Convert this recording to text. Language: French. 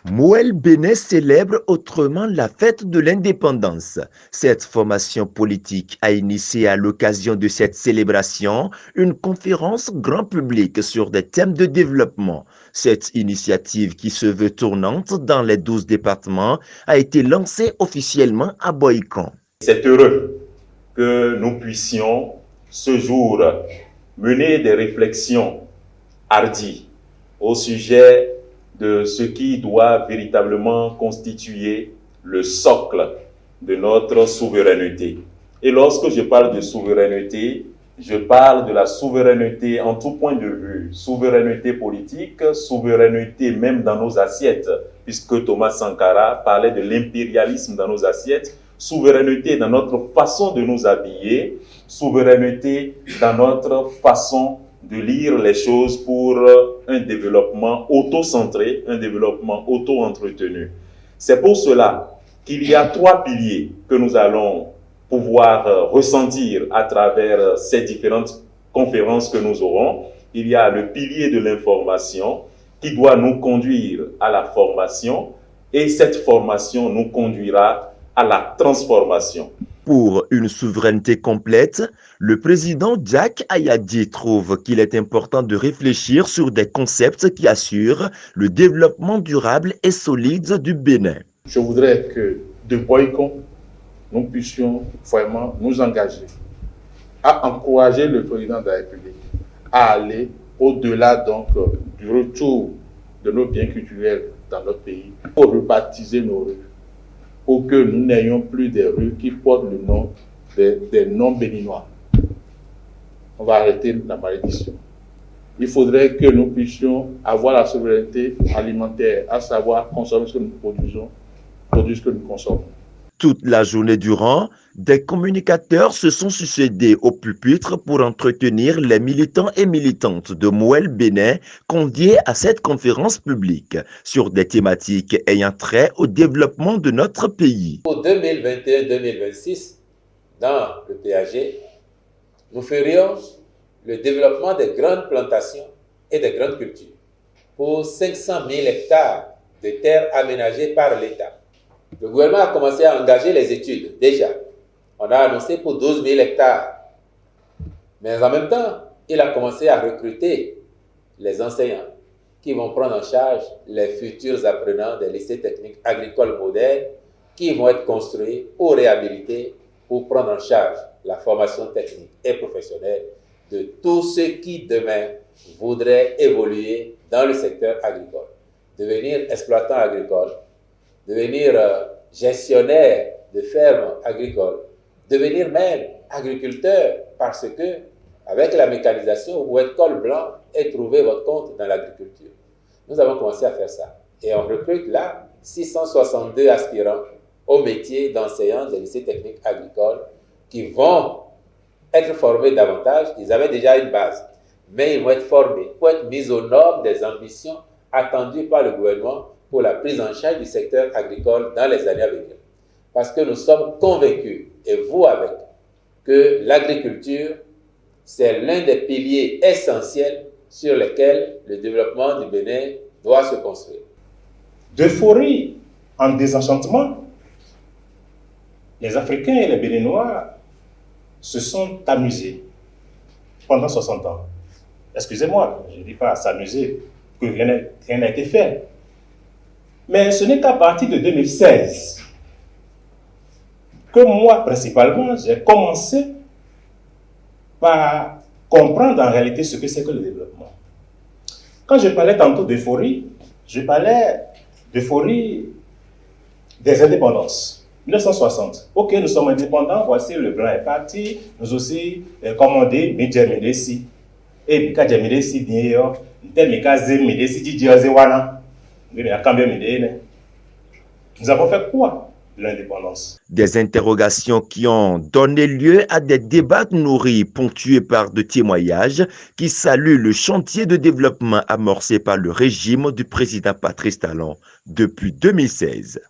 Mouel Bénin célèbre autrement la fête de l'indépendance. Cette formation politique a initié à l'occasion de cette célébration une conférence grand public sur des thèmes de développement. Cette initiative qui se veut tournante dans les 12 départements a été lancée officiellement à Boïcon. C'est heureux que nous puissions ce jour mener des réflexions hardies au sujet de ce qui doit véritablement constituer le socle de notre souveraineté. Et lorsque je parle de souveraineté, je parle de la souveraineté en tout point de vue, souveraineté politique, souveraineté même dans nos assiettes, puisque Thomas Sankara parlait de l'impérialisme dans nos assiettes, souveraineté dans notre façon de nous habiller, souveraineté dans notre façon de lire les choses pour un développement auto-centré, un développement auto-entretenu. C'est pour cela qu'il y a 3 piliers que nous allons pouvoir ressentir à travers ces différentes conférences que nous aurons. Il y a le pilier de l'information qui doit nous conduire à la formation et cette formation nous conduira à la transformation. Pour une souveraineté complète, le président Jack Ayadi trouve qu'il est important de réfléchir sur des concepts qui assurent le développement durable et solide du Bénin. Je voudrais que de Boïcon, nous puissions vraiment nous engager à encourager le président de la République à aller au-delà donc du retour de nos biens culturels dans notre pays pour rebaptiser nos rues, pour que nous n'ayons plus des rues qui portent le nom des noms béninois. On va arrêter la malédiction. Il faudrait que nous puissions avoir la souveraineté alimentaire, à savoir consommer ce que nous produisons, produire ce que nous consommons. Toute la journée durant, des communicateurs se sont succédés au pupitre pour entretenir les militants et militantes de Mouel Bénin conviés à cette conférence publique sur des thématiques ayant trait au développement de notre pays. Pour 2021-2026, dans le PAG, nous ferions le développement des grandes plantations et des grandes cultures pour 500 000 hectares de terres aménagées par l'État. Le gouvernement a commencé à engager les études, déjà. On a annoncé pour 12 000 hectares. Mais en même temps, il a commencé à recruter les enseignants qui vont prendre en charge les futurs apprenants des lycées techniques agricoles modernes qui vont être construits ou réhabilités pour prendre en charge la formation technique et professionnelle de tous ceux qui, demain, voudraient évoluer dans le secteur agricole, devenir exploitants agricoles, devenir gestionnaire de fermes agricoles, devenir même agriculteur parce que, avec la mécanisation, vous pouvez être col blanc et trouver votre compte dans l'agriculture. Nous avons commencé à faire ça. Et on recrute là 662 aspirants au métier d'enseignants des lycées techniques agricoles qui vont être formés davantage. Ils avaient déjà une base, mais ils vont être formés pour être mis aux normes des ambitions attendues par le gouvernement pour la prise en charge du secteur agricole dans les années à venir. Parce que nous sommes convaincus, et vous avec, que l'agriculture, c'est l'un des piliers essentiels sur lesquels le développement du Bénin doit se construire. D'euphorie en désenchantement, les Africains et les Béninois se sont amusés pendant 60 ans. Excusez-moi, je ne dis pas s'amuser, que rien n'a été fait. Mais ce n'est qu'à partir de 2016 que moi, principalement, j'ai commencé par comprendre en réalité ce que c'est que le développement. Quand je parlais tantôt d'euphorie, je parlais d'euphorie des indépendances. 1960. Ok, nous sommes indépendants, voici le blanc est parti, nous aussi, comme on dit, Medjemedesi. Et Bika Djemedesi, Nyeyo, Ntemika Zemedesi, Djiozewana. Nous avons fait quoi de l'indépendance? Des interrogations qui ont donné lieu à des débats nourris, ponctués par de témoignages qui saluent le chantier de développement amorcé par le régime du président Patrice Talon depuis 2016.